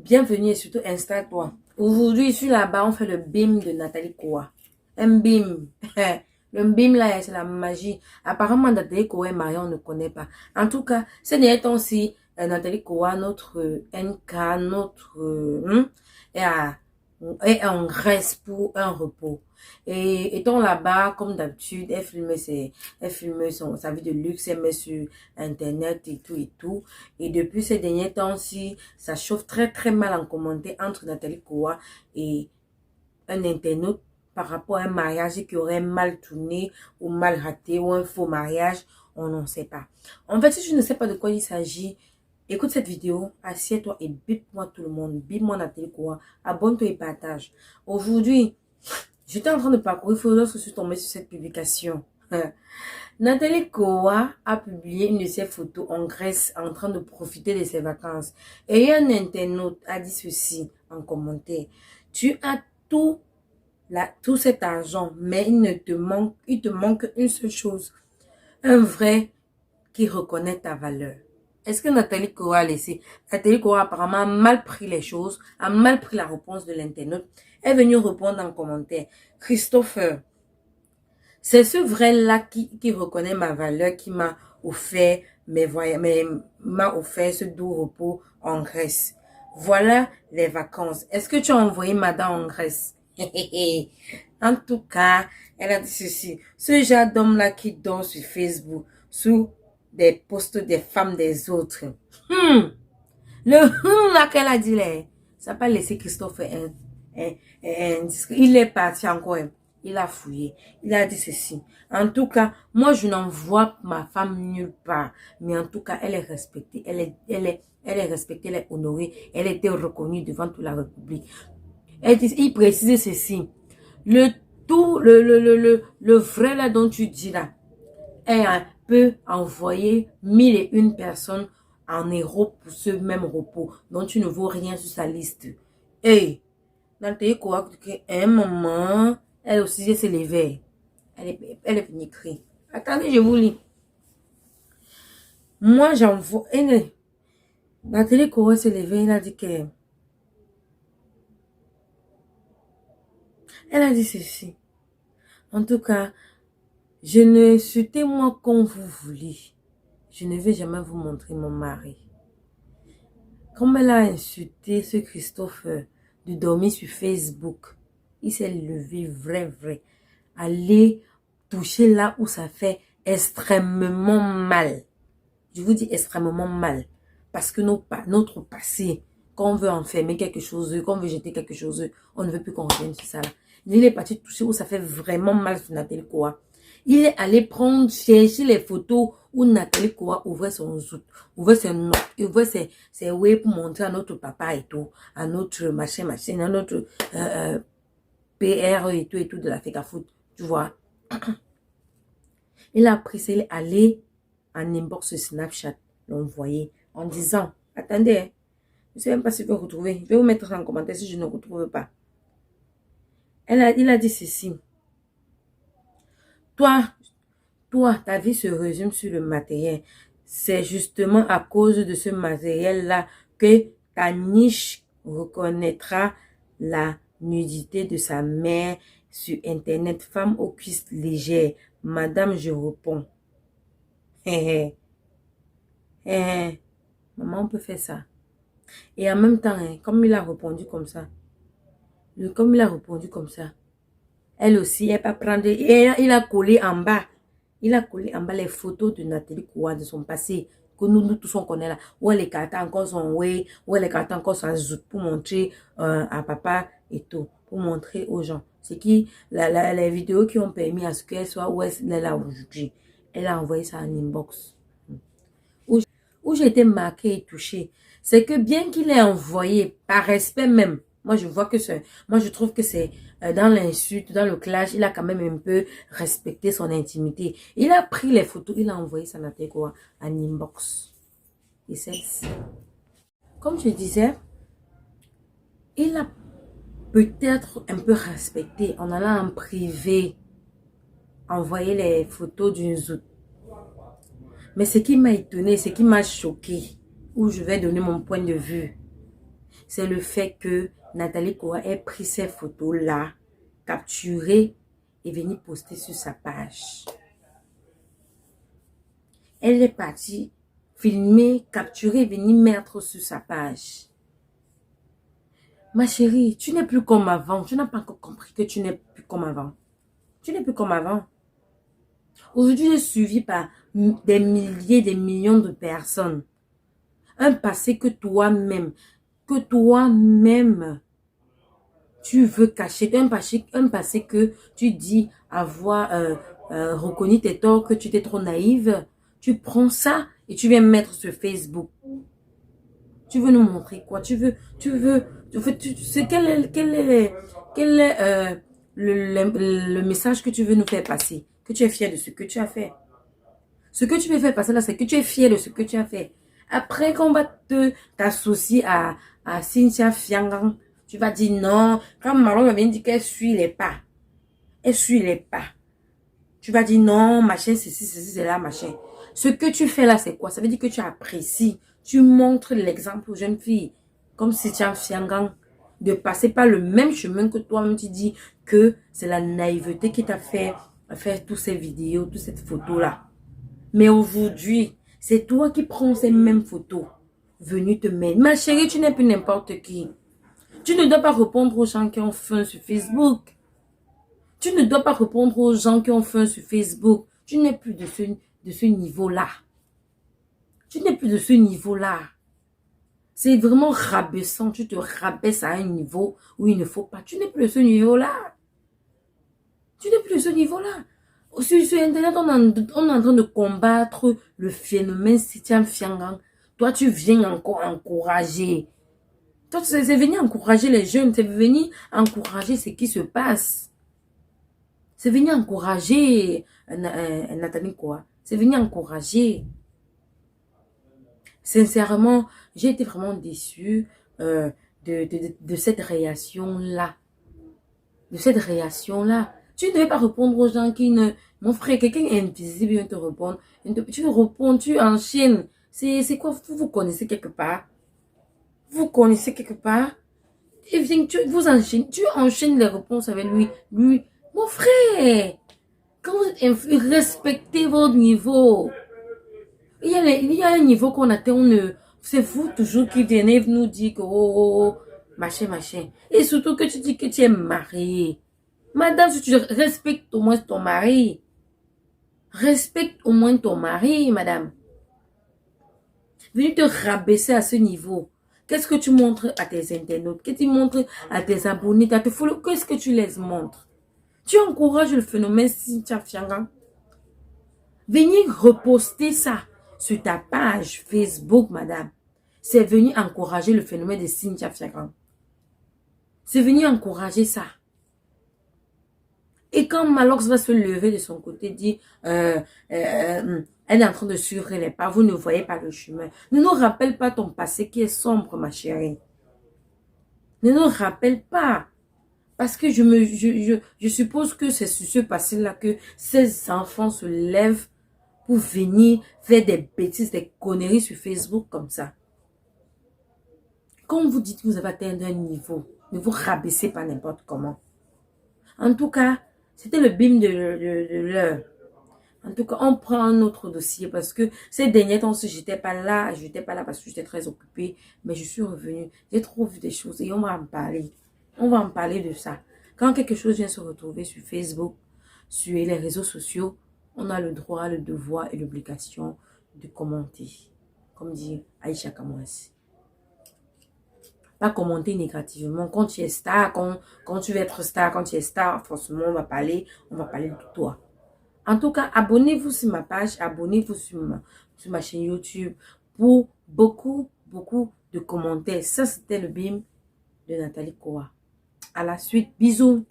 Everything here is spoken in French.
Bienvenue et surtout installe-toi. Aujourd'hui, je suis là-bas, on fait le BIM de Nathalie Koa. Un BIM. Le BIM là, c'est la magie. Apparemment, Nathalie Koa est mariée, on ne connaît pas. En tout cas, ces derniers temps-ci, Nathalie Koa, notre NK, notre... est, à- est en Grèce pour un repos. Et étant là-bas, comme d'habitude, elle filme sa vie de luxe, elle met sur Internet et tout et tout. Et depuis ces derniers temps-ci, ça chauffe très très mal en commentaire entre Nathalie Koa et un internaute par rapport à un mariage qui aurait mal tourné ou mal raté ou un faux mariage, on n'en sait pas. En fait, si tu ne sais pas de quoi il s'agit, écoute cette vidéo, assieds-toi et bip-moi tout le monde, bip-moi Nathalie Koa, abonne-toi et partage. Aujourd'hui, j'étais en train de parcourir lorsque je suis tombée sur cette publication. Nathalie Koa a publié une de ses photos en Grèce en train de profiter de ses vacances. Et un internaute a dit ceci en commentaire. Tu as tout cet argent, mais il te manque une seule chose. Un vrai qui reconnaît ta valeur. Est-ce que Nathalie Koa a laissé? Nathalie Koa apparemment a mal pris les choses, a mal pris la réponse de l'internaute. Elle est venue répondre en commentaire. Christopher, c'est ce vrai-là qui reconnaît ma valeur, qui m'a offert m'a offert ce doux repos en Grèce. Voilà les vacances. Est-ce que tu as envoyé madame en Grèce? En tout cas, elle a dit ceci. Ce genre d'homme-là qui dort sur Facebook, sous des posts des femmes des autres. Le là qu'elle a dit là, ça n'a pas laissé Christophe indiscret. Il est parti encore. Il a fouillé. Il a dit ceci. En tout cas, moi, je n'envoie ma femme nulle part. Mais en tout cas, elle est respectée. Elle est respectée, elle est honorée. Elle était reconnue devant toute la République. Il précise ceci. Le vrai là dont tu dis là, elle peut envoyer 1001 personnes en Europe pour ce même repos, dont tu ne vaux rien sur sa liste. Hey, dans le pays quoi, un moment, elle aussi s'est levée. Elle est venue crier. Attendez, je vous lis. Moi, j'envoie. Nathalie Koa s'est levée, elle a dit que. Elle a dit ceci. En tout cas, je ne suis témoin comme vous voulez. Je ne vais jamais vous montrer mon mari. Comme elle a insulté ce Christophe de dormir sur Facebook, il s'est levé vrai. Aller toucher là où ça fait extrêmement mal. Je vous dis extrêmement mal. Parce que notre passé, quand on veut enfermer quelque chose, quand on veut jeter quelque chose, on ne veut plus qu'on revienne sur ça. Là. Il est parti toucher où ça fait vraiment mal sur Nathalie Koa. Il est allé chercher les photos où Nathalie Koa ouvrait son zout, ouvrait ses web pour montrer à notre papa et tout, à notre machin, à notre PR et tout de la FECAFOOT, tu vois. Il a pris, il est allé en inbox Snapchat, l'envoyer en disant, attendez, hein, je ne sais même pas si je peux retrouver, je vais vous mettre en commentaire si je ne retrouve pas. Il a dit ceci. Toi, ta vie se résume sur le matériel. C'est justement à cause de ce matériel-là que ta niche reconnaîtra la nudité de sa mère sur Internet. Femme aux cuisses légères. Madame, je réponds. Maman, on peut faire ça. Et en même temps, comme il a répondu comme ça, elle aussi, elle va prendre, et il a collé en bas. Il a collé en bas les photos de Nathalie Koa de son passé, que nous tous on connaît là. Où elle écartait encore son way, où elle écartait encore son zout pour montrer à papa et tout. Pour montrer aux gens. C'est qui, les vidéos qui ont permis à ce qu'elle soit où elle est là aujourd'hui. Elle a envoyé ça en inbox. Où j'ai été marquée et touchée. C'est que bien qu'il ait envoyé par respect même, moi je trouve que c'est dans l'insulte, dans le clash, il a quand même un peu respecté son intimité. Il a pris les photos, il a envoyé ça en inbox. Et c'est comme je disais, il a peut-être un peu respecté en allant en privé envoyer les photos d'une zout. Mais ce qui m'a étonné, ce qui m'a choqué, où je vais donner mon point de vue, c'est le fait que Nathalie Koa ait pris ces photos-là, capturées et venue poster sur sa page. Elle est partie filmer, capturer, venir mettre sur sa page. Ma chérie, tu n'es plus comme avant. Tu n'as pas encore compris que tu n'es plus comme avant. Tu n'es plus comme avant. Aujourd'hui, tu es suivi par des milliers, des millions de personnes. Un passé que toi-même, tu veux cacher. Un passé que tu dis avoir reconnu tes torts, que tu étais trop naïve. Tu prends ça et tu viens mettre sur Facebook. Tu veux nous montrer quoi? Quel est le message que tu veux nous faire passer? Que tu es fier de ce que tu as fait. Ce que tu veux faire passer là, c'est que tu es fier de ce que tu as fait. Après, quand on va t'associer à Cynthia Fiangang, tu vas dire non. Quand Marlon va venir dire qu'elle suit les pas. Elle suit les pas. Tu vas dire non, machin, ceci, c'est là, machin. Ce que tu fais là, c'est quoi? Ça veut dire que tu apprécies. Tu montres l'exemple aux jeunes filles. Comme Cynthia Fiangang. De passer par le même chemin que toi-même, tu dis que c'est la naïveté qui t'a fait faire toutes ces vidéos, toutes ces photos-là. Mais aujourd'hui, c'est toi qui prends ces mêmes photos. Venu te mettre. Ma chérie, tu n'es plus n'importe qui. Tu ne dois pas répondre aux gens qui ont faim sur Facebook. Tu ne dois pas répondre aux gens qui ont faim sur Facebook. Tu n'es plus de ce niveau-là. Tu n'es plus de ce niveau-là. C'est vraiment rabaissant. Tu te rabaisses à un niveau où il ne faut pas. Tu n'es plus de ce niveau-là. Tu n'es plus de ce niveau-là. Sur Internet, on est en train de combattre le phénomène Cynthia Fiangang. Toi, tu viens encore encourager. Toi, c'est venir encourager les jeunes. C'est venir encourager ce qui se passe. C'est venir encourager Nathalie Koa. C'est venir encourager. Sincèrement, j'ai été vraiment déçue de cette réaction-là. De cette réaction-là. Tu ne devais pas répondre aux gens qui ne... Mon frère, quelqu'un invisible vient te répondre. Tu réponds, tu enchaînes. C'est quoi? Vous connaissez quelque part? Vous connaissez quelque part? Et viens, tu enchaînes les réponses avec lui. Mon frère, quand vous respectez votre niveau, il y a un niveau qu'on atteint, c'est vous toujours qui venez nous dire que machin, machin. Et surtout que tu dis que tu es marié. Madame, si tu respectes au moins ton mari. Respecte au moins ton mari, madame. Venez te rabaisser à ce niveau. Qu'est-ce que tu montres à tes internautes? Qu'est-ce que tu montres à tes abonnés? Qu'est-ce que tu les montres? Tu encourages le phénomène Cynthia Fiangang. Venez reposter ça sur ta page Facebook, madame. C'est venir encourager le phénomène de Cynthia Fiangang. C'est venir encourager ça. Et quand Malox va se lever de son côté, dit, elle est en train de suivre les pas, vous ne voyez pas le chemin. Ne nous rappelle pas ton passé qui est sombre, ma chérie. Ne nous rappelle pas. Parce que je suppose que c'est sur ce passé-là que ces enfants se lèvent pour venir faire des bêtises, des conneries sur Facebook comme ça. Quand vous dites que vous avez atteint un niveau, ne vous rabaissez pas n'importe comment. En tout cas, c'était le bim de l'heure. En tout cas, on prend un autre dossier parce que ces derniers temps, je n'étais pas là parce que j'étais très occupée. Mais je suis revenue. J'ai trop vu des choses et on va en parler. On va en parler de ça. Quand quelque chose vient se retrouver sur Facebook, sur les réseaux sociaux, on a le droit, le devoir et l'obligation de commenter. Comme dit Aïcha Kamouassi. Pas commenter négativement. Quand tu es star, quand tu veux être star, quand tu es star, forcément, on va parler de toi. En tout cas, abonnez-vous sur ma page, abonnez-vous sur ma chaîne YouTube pour beaucoup de commentaires. Ça, c'était le BIM de Nathalie Koa. À la suite, bisous.